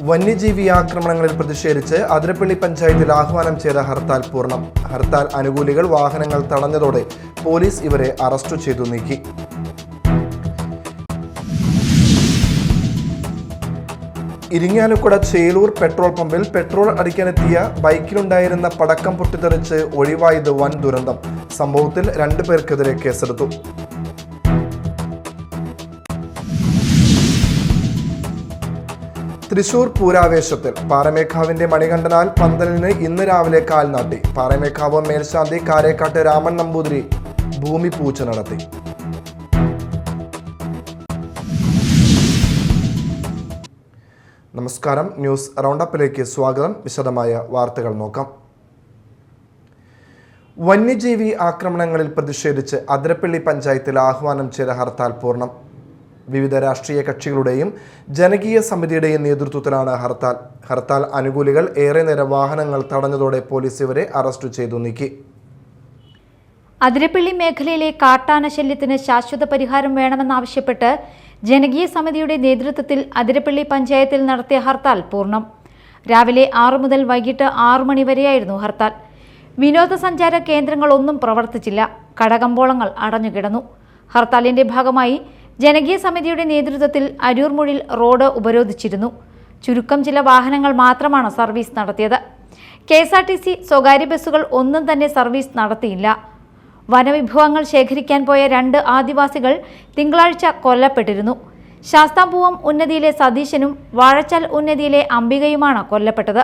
വന്യജീവി ആക്രമണങ്ങളിൽ പ്രതിഷേധിച്ച് അതിരപ്പള്ളി പഞ്ചായത്തിൽ ആഹ്വാനം ചെയ്ത ഹർത്താൽ പൂർണ്ണം. ഹർത്താൽ അനുകൂലികൾ വാഹനങ്ങൾ തടഞ്ഞതോടെ പോലീസ് ഇവരെ അറസ്റ്റ് ചെയ്തു നീക്കി. ഇരിങ്ങാലക്കുട ചേലൂർ പെട്രോൾ പമ്പിൽ പെട്രോൾ അടിക്കാനെത്തിയ ബൈക്കിലുണ്ടായിരുന്ന പടക്കം പൊട്ടിത്തെറിച്ച് ഒഴിവായത് വൻ ദുരന്തം. സംഭവത്തിൽ 2 പേർക്കെതിരെ കേസെടുത്തു. തൃശൂർ പൂരാവേശത്തിൽ പാറമേക്കാവിന്റെ മണികണ്ഠനാൽ പന്തലിന് ഇന്ന് രാവിലെ കാൽനാട്ടി. പാറമേക്കാവ് മേൽശാന്തി കാരേക്കാട്ട് രാമൻ നമ്പൂതിരി ഭൂമി പൂജ നടത്തി. നമസ്കാരം, ന്യൂസ് റൗണ്ടപ്പിലേക്ക് സ്വാഗതം. വിശദമായ വാർത്തകൾ നോക്കാം. വന്യജീവി ആക്രമണങ്ങളിൽ പ്രതിഷേധിച്ച് അതിരപ്പള്ളി പഞ്ചായത്തിൽ ആഹ്വാനം ചെയ്ത ഹർത്താൽ പൂർണ്ണം. വിവിധ രാഷ്ട്രീയ കക്ഷികളുടെയും ജനകീയ സമിതിയുടെയും നേതൃത്വത്തിലാണ് ഹർത്താൽ. ഹർത്താൽ അനുകൂലികൾ ഏറെ നേരം വാഹനങ്ങൾ തടഞ്ഞതോടെ പോലീസ് ഇവരെ അറസ്റ്റ് ചെയ്തു നീക്കി. അതിരപ്പള്ളി മേഖലയിലെ കാട്ടാന ശല്യത്തിന് ശാശ്വത പരിഹാരം വേണമെന്നാവശ്യപ്പെട്ട് ജനകീയ സമിതിയുടെ നേതൃത്വത്തിൽ അതിരപ്പള്ളി പഞ്ചായത്തിൽ നടത്തിയ ഹർത്താൽ പൂർണ്ണം. രാവിലെ 6 മുതൽ വൈകിട്ട് 6 മണി വരെയായിരുന്നു ഹർത്താൽ. വിനോദസഞ്ചാര കേന്ദ്രങ്ങളൊന്നും പ്രവർത്തിച്ചില്ല. കടകമ്പോളങ്ങൾ അടഞ്ഞുകിടന്നു. ഹർത്താലിന്റെ ഭാഗമായി ജനകീയ സമിതിയുടെ നേതൃത്വത്തിൽ അരൂർമുഴിൽ റോഡ് ഉപരോധിച്ചിരുന്നു. ചുരുക്കം ചില വാഹനങ്ങൾ മാത്രമാണ് സർവീസ് നടത്തിയത്. KSRTC സ്വകാര്യ ബസ്സുകൾ ഒന്നും തന്നെ സർവീസ് നടത്തിയില്ല. വനവിഭവങ്ങൾ ശേഖരിക്കാൻ പോയ 2 ആദിവാസികൾ തിങ്കളാഴ്ച കൊല്ലപ്പെട്ടിരുന്നു. ശാസ്താംപൂവം ഉന്നതിയിലെ സതീശനും വാഴച്ചാൽ ഉന്നതിയിലെ അംബികയുമാണ് കൊല്ലപ്പെട്ടത്.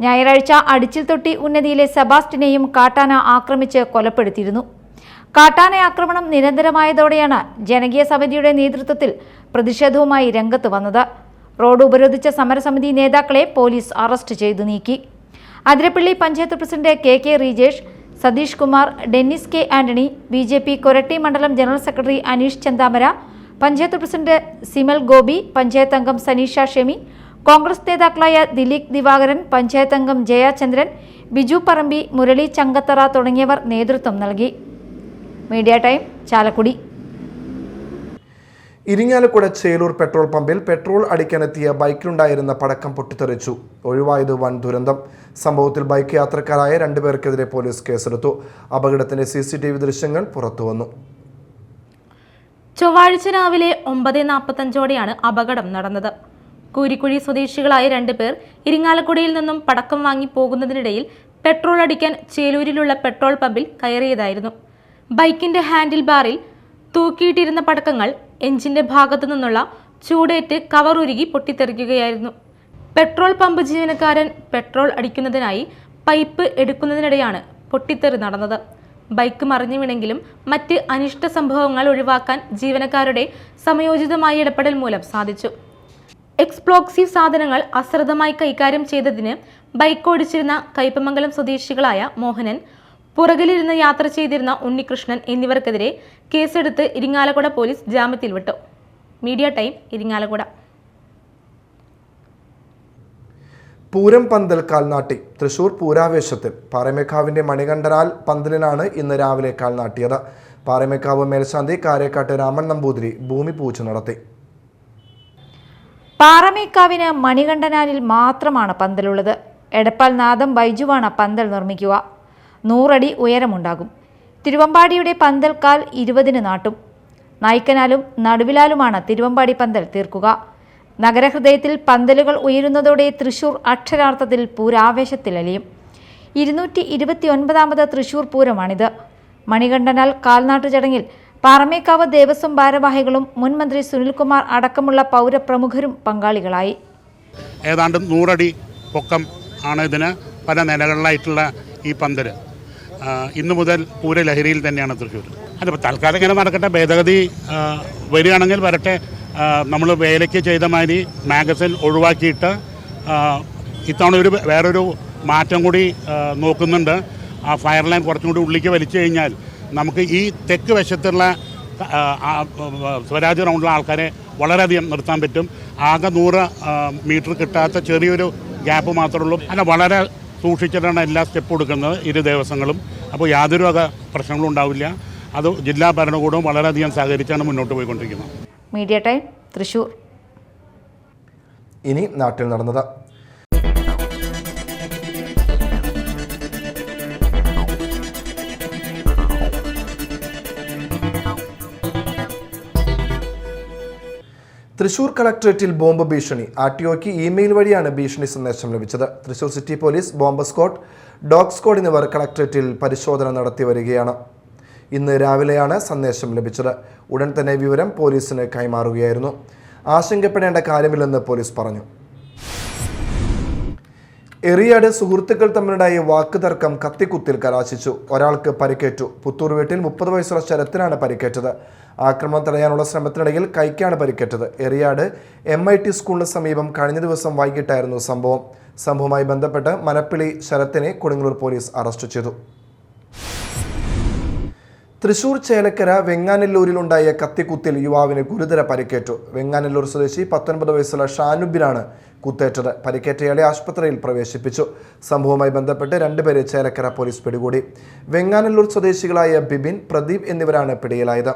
ഞായറാഴ്ച അടിച്ചിൽത്തൊട്ടി ഉന്നതിയിലെ സെബാസ്റ്റിനെയും കാട്ടാന ആക്രമിച്ച് കൊലപ്പെടുത്തിയിരുന്നു. കാട്ടാന ആക്രമണം നിരന്തരമായതോടെയാണ് ജനകീയ സമിതിയുടെ നേതൃത്വത്തിൽ പ്രതിഷേധവുമായി രംഗത്ത് വന്നത്. റോഡ് ഉപരോധിച്ച സമരസമിതി നേതാക്കളെ പോലീസ് അറസ്റ്റ് ചെയ്തു നീക്കി. Athirappilly panchayat president KK Rejesh, Satheesh Kumar, Dennis K Antony, BJP Koratty മണ്ഡലം general secretary Aneesh Chanthamara, panchayat president Simal Gopi, panchayat അംഗം സനീഷ ഷെമി, കോൺഗ്രസ് നേതാക്കളായ ദിലീക് ദിവാകരൻ, പഞ്ചായത്ത് അംഗം ജയചന്ദ്രൻ, ബിജു പറമ്പി, മുരളി ചങ്കത്തറ തുടങ്ങിയവർ നേതൃത്വം നൽകി. Media time, Chalakudy. Irinjalakuda Chelur petrol പമ്പിൽ പെട്രോൾ അടിക്കാനെത്തിയ ബൈക്കിലുണ്ടായിരുന്ന പടക്കം പൊട്ടിത്തെറിച്ചു. ഒഴിവായത് വൻ ദുരന്തം. സംഭവത്തിൽ ബൈക്ക് യാത്രക്കാരായ 2 പേർക്കെതിരെ പോലീസ് കേസെടുത്തു. അപകടത്തിന്റെ CCTV ദൃശ്യങ്ങൾ പുറത്തുവന്നു. ചൊവ്വാഴ്ച രാവിലെ 9:45ഓടെയാണ് അപകടം നടന്നത്. കൂരിക്കുഴി സ്വദേശികളായ 2 പേർ ഇരിങ്ങാലക്കുടയിൽ നിന്നും പടക്കം വാങ്ങി പോകുന്നതിനിടയിൽ പെട്രോൾ അടിക്കാൻ ചേലൂരിലുള്ള പെട്രോൾ പമ്പിൽ കയറിയതായിരുന്നു. ബൈക്കിന്റെ ഹാൻഡിൽ ബാറിൽ തൂക്കിയിട്ടിരുന്ന പടക്കങ്ങൾ എഞ്ചിന്റെ ഭാഗത്തു നിന്നുള്ള ചൂടേറ്റ് കവർ ഉരുകി പൊട്ടിത്തെറിക്കുകയായിരുന്നു. പെട്രോൾ പമ്പ് ജീവനക്കാരൻ പെട്രോൾ അടിക്കുന്നതിനായി പൈപ്പ് എടുക്കുന്നതിനിടെയാണ് പൊട്ടിത്തെറി നടന്നത്. ബൈക്ക് മറിഞ്ഞു വീണെങ്കിലും മറ്റ് അനിഷ്ട സംഭവങ്ങൾ ഒഴിവാക്കാൻ ജീവനക്കാരുടെ സമയോചിതമായ ഇടപെടൽ മൂലം സാധിച്ചു. എക്സ്പ്ലോസീവ് സാധനങ്ങൾ അശ്രദ്ധമായി കൈകാര്യം ചെയ്തതിന് ബൈക്ക് ഓടിച്ചിരുന്ന കയ്പമംഗലം സ്വദേശികളായ മോഹനൻ, പുറകിലിരുന്ന് യാത്ര ചെയ്തിരുന്ന ഉണ്ണികൃഷ്ണൻ എന്നിവർക്കെതിരെ കേസെടുത്ത് ഇരിങ്ങാലക്കുട പോലീസ് ജാമ്യത്തിൽ വിട്ടു. Media time, Irinjalakuda. പൂരം പന്തൽ കാൽനാട്ടി. തൃശൂർ പൂരാവേശത്തിൽ പാറമേക്കാവിന്റെ മണികണ്ഠനാൽ പന്തലിനാണ് ഇന്ന് രാവിലെ കാൽനാട്ടിയത്. പാറമേക്കാവ് മേൽശാന്തി കാരേക്കാട്ട് രാമൻ നമ്പൂതിരി ഭൂമി പൂജ നടത്തി. പാറമേക്കാവിന് മണികണ്ഠനാലിൽ മാത്രമാണ് പന്തലുള്ളത്. എടപ്പാൾ നാദം ബൈജുവാണ് പന്തൽ നിർമ്മിക്കുക. 100 അടി ഉയരമുണ്ടാകും. തിരുവമ്പാടിയുടെ പന്തൽ കാൽ 20-ന് നാട്ടും. നായ്ക്കനാലും നടുവിലാലുമാണ് തിരുവമ്പാടി പന്തൽ തീർക്കുക. നഗരഹൃദയത്തിൽ പന്തലുകൾ ഉയരുന്നതോടെ തൃശൂർ അക്ഷരാർത്ഥത്തിൽ പൂരാവേശത്തിലലിയും. 229ാമത് തൃശൂർ പൂരമാണിത്. മണികണ്ഠനാൽ കാൽനാട്ടു ചടങ്ങിൽ പാറമേക്കാവ് ദേവസ്വം ഭാരവാഹികളും മുൻ മന്ത്രി സുനിൽകുമാർ അടക്കമുള്ള പൗരപ്രമുഖരും പങ്കാളികളായി. ഏതാണ്ട് 100 അടി പൊക്കം ആണ് ഇതിന്. പല നിലകളിലായിട്ടുള്ള ഈ പന്തല് ഇന്നു മുതൽ പൂരലഹരിയിൽ തന്നെയാണ് തൃശ്ശൂർ. അതിപ്പോൾ തൽക്കാലം ഇങ്ങനെ നടക്കട്ടെ. ഭേദഗതി വരികയാണെങ്കിൽ വരട്ടെ. നമ്മൾ വേലയ്ക്ക് ചെയ്ത മാതിരി മാഗസിൻ ഒഴിവാക്കിയിട്ട് ഇത്തവണ വേറൊരു മാറ്റം കൂടി നോക്കുന്നുണ്ട്. ആ ഫയർ ലൈൻ കുറച്ചും കൂടി ഉള്ളിലേക്ക് വലിച്ചു കഴിഞ്ഞാൽ നമുക്ക് ഈ തെക്ക് വശത്തുള്ള സ്വരാജ് റൗണ്ടിലുള്ള ആൾക്കാരെ വളരെയധികം നിർത്താൻ പറ്റും. ആകെ 100 മീറ്റർ കിട്ടാത്ത ചെറിയൊരു ഗ്യാപ്പ് മാത്രമേ ഉള്ളൂ. അല്ല, വളരെ സൂക്ഷിച്ചിട്ടാണ് എല്ലാ സ്റ്റെപ്പ് കൊടുക്കുന്നത് 2 ദേവസ്വങ്ങളും. അപ്പോൾ യാതൊരു വക പ്രശ്നങ്ങളും ഉണ്ടാവില്ല. അത് ജില്ലാ ഭരണകൂടവും വളരെയധികം സഹകരിച്ചാണ് മുന്നോട്ട് പോയിക്കൊണ്ടിരിക്കുന്നത്. Media time, Thrissur. ഇനി നാട്ടിൽ നടന്നത്. തൃശൂർ കളക്ടറേറ്റിൽ ബോംബ് ഭീഷണി. ആർടിഒയ്ക്ക് ഇമെയിൽ വഴിയാണ് ഭീഷണി സന്ദേശം ലഭിച്ചത്. Thrissur city police, bomb squad, dog squad എന്നിവർ കളക്ടറേറ്റിൽ പരിശോധന നടത്തി വരികയാണ്. ഇന്ന് രാവിലെയാണ് സന്ദേശം ലഭിച്ചത്. ഉടൻ തന്നെ വിവരം പോലീസിന് കൈമാറുകയായിരുന്നു. ആശങ്കപ്പെടേണ്ട കാര്യമില്ലെന്ന് പോലീസ് പറഞ്ഞു. എറിയാട് സുഹൃത്തുക്കൾ തമ്മിലുണ്ടായ വാക്കുതർക്കം കത്തിക്കുത്തിൽ കലാശിച്ചു. ഒരാൾക്ക് പരിക്കേറ്റു. പുത്തൂർ വീട്ടിൽ 30 വയസ്സുള്ള ശരത്തിനാണ് പരിക്കേറ്റത്. ആക്രമണം തടയാനുള്ള ശ്രമത്തിനിടയിൽ കൈക്കാണ് പരിക്കേറ്റത്. എറിയാട് MIT സ്കൂളിന് സമീപം കഴിഞ്ഞ ദിവസം വൈകിട്ടായിരുന്നു സംഭവം. സംഭവവുമായി ബന്ധപ്പെട്ട് മനപ്പിളി ശരത്തിനെ കൊടുങ്ങല്ലൂർ പോലീസ് അറസ്റ്റ് ചെയ്തു. തൃശൂർ ചേലക്കര വെങ്ങാനല്ലൂരിലുണ്ടായ കത്തിക്കുത്തിൽ യുവാവിന് ഗുരുതര പരിക്കേറ്റു. വെങ്ങാനല്ലൂർ സ്വദേശി 19 വയസ്സുള്ള ഷാനുബിനാണ് കുത്തേറ്റത്. പരിക്കേറ്റയാളെ ആശുപത്രിയിൽ പ്രവേശിപ്പിച്ചു. സംഭവവുമായി ബന്ധപ്പെട്ട് 2 പേരെ ചേലക്കര പോലീസ് പിടികൂടി. വെങ്ങാനല്ലൂർ സ്വദേശികളായ ബിബിൻ, പ്രദീപ് എന്നിവരാണ് പിടിയിലായത്.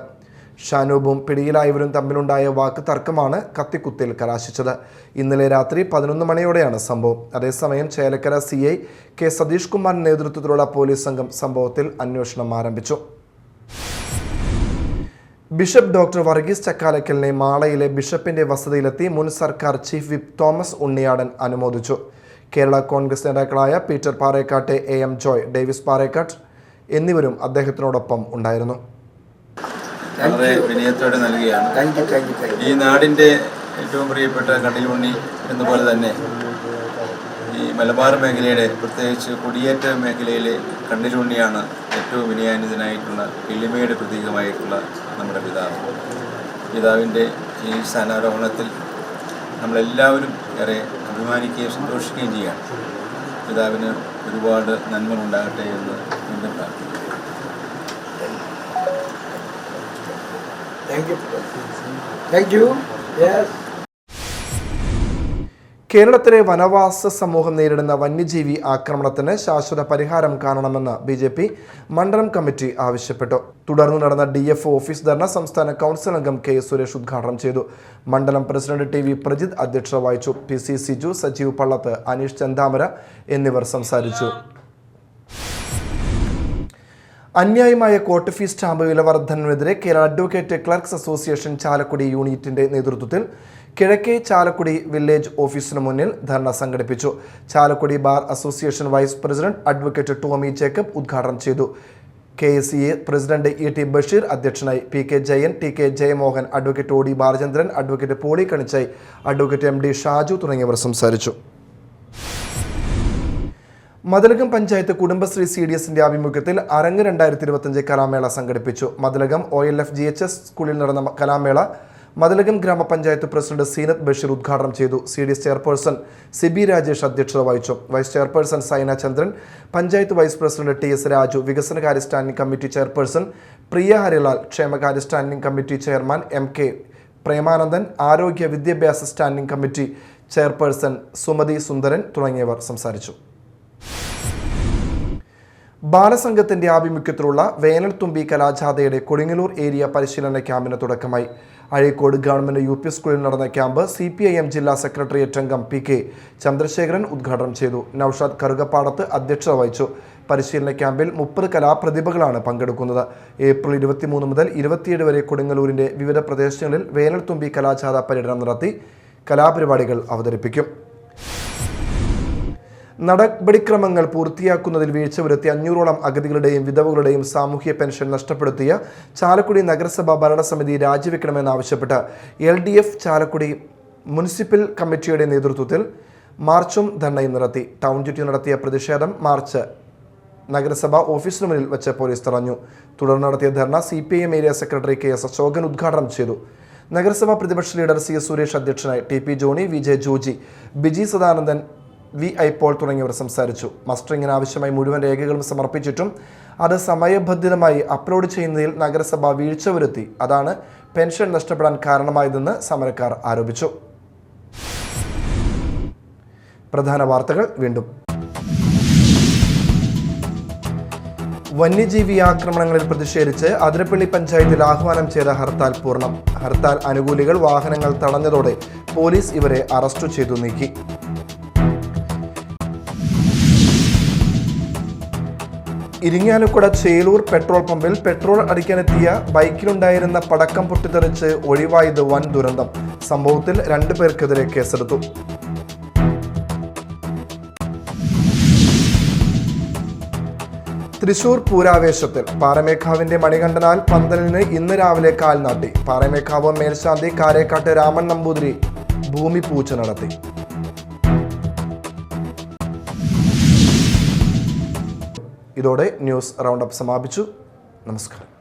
ഷാനൂബും പിടിയിലായവരും തമ്മിലുണ്ടായ വാക്ക് തർക്കമാണ് കത്തിക്കുത്തിൽ കലാശിച്ചത്. ഇന്നലെ രാത്രി 11 മണിയോടെയാണ് സംഭവം. അതേസമയം ചേലക്കര CI K സതീഷ് കുമാറിന്റെ നേതൃത്വത്തിലുള്ള പോലീസ് സംഘം സംഭവത്തിൽ അന്വേഷണം ആരംഭിച്ചു. ബിഷപ്പ് ഡോക്ടർ വർഗീസ് ചക്കാലക്കലിനെ മാളയിലെ ബിഷപ്പിന്റെ വസതിയിലെത്തി മുൻ സർക്കാർ ചീഫ് വിപ്പ് തോമസ് ഉണ്ണിയാടൻ അനുമോദിച്ചു. കേരള കോൺഗ്രസ് നേതാക്കളായ പീറ്റർ പാറേക്കാട്ടെ, AM ജോയ്, ഡേവിസ് പാറേക്കാട്ട് എന്നിവരും അദ്ദേഹത്തിനോടൊപ്പം ഉണ്ടായിരുന്നു. വളരെ വിനയത്തോടെ നൽകുകയാണ്. ഈ നാടിൻ്റെ ഏറ്റവും പ്രിയപ്പെട്ട കണ്ണിലുണ്ണി എന്നപോലെ തന്നെ ഈ മലബാർ മേഖലയുടെ, പ്രത്യേകിച്ച് കുടിയേറ്റ മേഖലയിലെ കണ്ണിലുണ്ണിയാണ് ഏറ്റവും വിനയാനിതനായിട്ടുള്ള എളിമയുടെ പ്രതീകമായിട്ടുള്ള നമ്മുടെ പിതാവ്. പിതാവിൻ്റെ ഈ സ്ഥാനാരോഹണത്തിൽ നമ്മളെല്ലാവരും ഏറെ അഭിമാനിക്കുകയും സന്തോഷിക്കുകയും ചെയ്യുകയാണ്. പിതാവിന് ഒരുപാട് നന്മകളുണ്ടാകട്ടെ എന്ന് വീണ്ടും പ്രാർത്ഥിക്കുന്നു. Thank you. Yes. കേരളത്തിലെ വനവാസ സമൂഹം നേരിടുന്ന വന്യജീവി ആക്രമണത്തിന് ശാശ്വത പരിഹാരം കാണണമെന്ന് BJP മണ്ഡലം കമ്മിറ്റി ആവശ്യപ്പെട്ടു. തുടർന്ന് നടന്ന DFO ഓഫീസ് ധർണ സംസ്ഥാന കൗൺസിൽ അംഗം K സുരേഷ് ഉദ്ഘാടനം ചെയ്തു. മണ്ഡലം പ്രസിഡന്റ് TV പ്രജിത് അധ്യക്ഷത വഹിച്ചു. PC സിജു, സജീവ് പള്ളത്ത്, അനീഷ് ചന്താമര എന്നിവർ സംസാരിച്ചു. അന്യായമായ കോർട്ട് ഫീസ് സ്റ്റാമ്പ് വില വർധനവിനെതിരെ Kerala advocate clerks association Chalakudy യൂണിറ്റിന്റെ നേതൃത്വത്തിൽ കിഴക്കേ ചാലക്കുടി വില്ലേജ് ഓഫീസിന് മുന്നിൽ ധർണ സംഘടിപ്പിച്ചു. Chalakudy bar association vice president advocate Tomy Jacob ഉദ്ഘാടനം ചെയ്തു. KSEA പ്രസിഡന്റ് ET ബഷീർ അധ്യക്ഷനായി. PK Jayan, TK Jayamohan, advocate OD Balachandran, advocate Poly Kanichai, advocate MD Shaju തുടങ്ങിയവർ സംസാരിച്ചു. മതിലകം പഞ്ചായത്ത് കുടുംബശ്രീ CDSന്റെ ആഭിമുഖ്യത്തിൽ അരങ്ങ് 2025 കലാമേള സംഘടിപ്പിച്ചു. മതിലകം OLF GHS സ്കൂളിൽ നടന്ന കലാമേള മതിലകം ഗ്രാമപഞ്ചായത്ത് പ്രസിഡന്റ് സീനത്ത് ബഷീർ ഉദ്ഘാടനം ചെയ്തു. CDS ചെയർപേഴ്സൺ സിബി രാജേഷ് അധ്യക്ഷത വഹിച്ചു. Vice chairperson Saina Chandran, panchayat vice president TS Raju, വികസനകാര്യ standing committee chairperson Priya Harilal, ക്ഷേമകാര്യ standing committee chairman MK Premanandan, ആരോഗ്യ വിദ്യാഭ്യാസ standing committee chairperson Sumathi Sundaran തുടങ്ങിയവർ സംസാരിച്ചു. ബാലസംഘത്തിന്റെ ആഭിമുഖ്യത്തിലുള്ള വേനൽത്തുമ്പി കലാജാഥയുടെ കൊടുങ്ങല്ലൂർ ഏരിയ പരിശീലന ക്യാമ്പിന് തുടക്കമായി. അഴീക്കോട് ഗവൺമെന്റ് UP സ്കൂളിൽ നടന്ന ക്യാമ്പ് CPIM ജില്ലാ സെക്രട്ടേറിയറ്റ് അംഗം PK ചന്ദ്രശേഖരൻ ഉദ്ഘാടനം ചെയ്തു. നൌഷാദ് കറുകപ്പാടത്ത് അധ്യക്ഷത വഹിച്ചു. പരിശീലന ക്യാമ്പിൽ 30 കലാപ്രതിഭകളാണ് പങ്കെടുക്കുന്നത്. ഏപ്രിൽ 23 മുതൽ 27 വരെ കൊടുങ്ങല്ലൂരിന്റെ വിവിധ പ്രദേശങ്ങളിൽ വേനൽത്തുമ്പി കലാജാഥ പര്യടനം നടത്തി കലാപരിപാടികൾ അവതരിപ്പിക്കും. നടപടിക്രമങ്ങൾ പൂർത്തിയാക്കുന്നതിൽ വീഴ്ച വരുത്തി 500ഓളം അഗതികളുടെയും വിധവകളുടെയും സാമൂഹ്യ പെൻഷൻ നഷ്ടപ്പെടുത്തിയ ചാലക്കുടി നഗരസഭ ഭരണസമിതി രാജിവെക്കണമെന്നാവശ്യപ്പെട്ട് LDF ചാലക്കുടി മുനിസിപ്പൽ കമ്മിറ്റിയുടെ നേതൃത്വത്തിൽ മാർച്ചും ധർണയും നടത്തി. ടൗൺ ചുറ്റി നടത്തിയ പ്രതിഷേധം മാർച്ച് നഗരസഭ ഓഫീസിന് മുന്നിൽ വെച്ച് പോലീസ് തടഞ്ഞു. തുടർന്ന് നടത്തിയ ധർണ CPIM area secretary KS Ashokan ഉദ്ഘാടനം ചെയ്തു. നഗരസഭാ പ്രതിപക്ഷ ലീഡർ CS സുരേഷ് അധ്യക്ഷനായി. TP Johny, VJ Joji, Biji Sadanandan, VI Paul തുടങ്ങിയവർ സംസാരിച്ചു. മസ്റ്ററിങ്ങിന് ആവശ്യമായി മുഴുവൻ രേഖകളും സമർപ്പിച്ചിട്ടും അത് സമയബന്ധിതമായി അപ്ലോഡ് ചെയ്യുന്നതിൽ നഗരസഭ വീഴ്ച വരുത്തി. അതാണ് പെൻഷൻ നഷ്ടപ്പെടാൻ കാരണമായതെന്ന് സമരക്കാർ ആരോപിച്ചു. പ്രധാന വാർത്തകൾ വീണ്ടും. വന്യജീവി ആക്രമണങ്ങളിൽ പ്രതിഷേധിച്ച് അതിരപ്പള്ളി പഞ്ചായത്തിൽ ആഹ്വാനം ചെയ്ത ഹർത്താൽ പൂർണ്ണം. ഹർത്താൽ അനുകൂലികൾ വാഹനങ്ങൾ തടഞ്ഞതോടെ പോലീസ് ഇവരെ അറസ്റ്റ് ചെയ്തു നീക്കി. ഇരിങ്ങാലക്കുട ചേലൂർ പെട്രോൾ പമ്പിൽ പെട്രോൾ അടിക്കാനെത്തിയ ബൈക്കിലുണ്ടായിരുന്ന പടക്കം പൊട്ടിത്തെറിച്ച് ഒഴിവായത് വൻ ദുരന്തം. സംഭവത്തിൽ 2 പേർക്കെതിരെ കേസെടുത്തു. തൃശൂർ പൂരാവേശത്തിൽ പാറമേക്കാവിന്റെ മണികണ്ഠനാൽ പന്തലിന് ഇന്ന് രാവിലെ കാൽനാട്ടി. പാറമേക്കാവ് മേൽശാന്തി കാരേക്കാട്ട് രാമൻ നമ്പൂതിരി ഭൂമി പൂജ നടത്തി. ഇതോടെ ന്യൂസ് റൗണ്ടപ്പ് സമാപിച്ചു. നമസ്കാരം.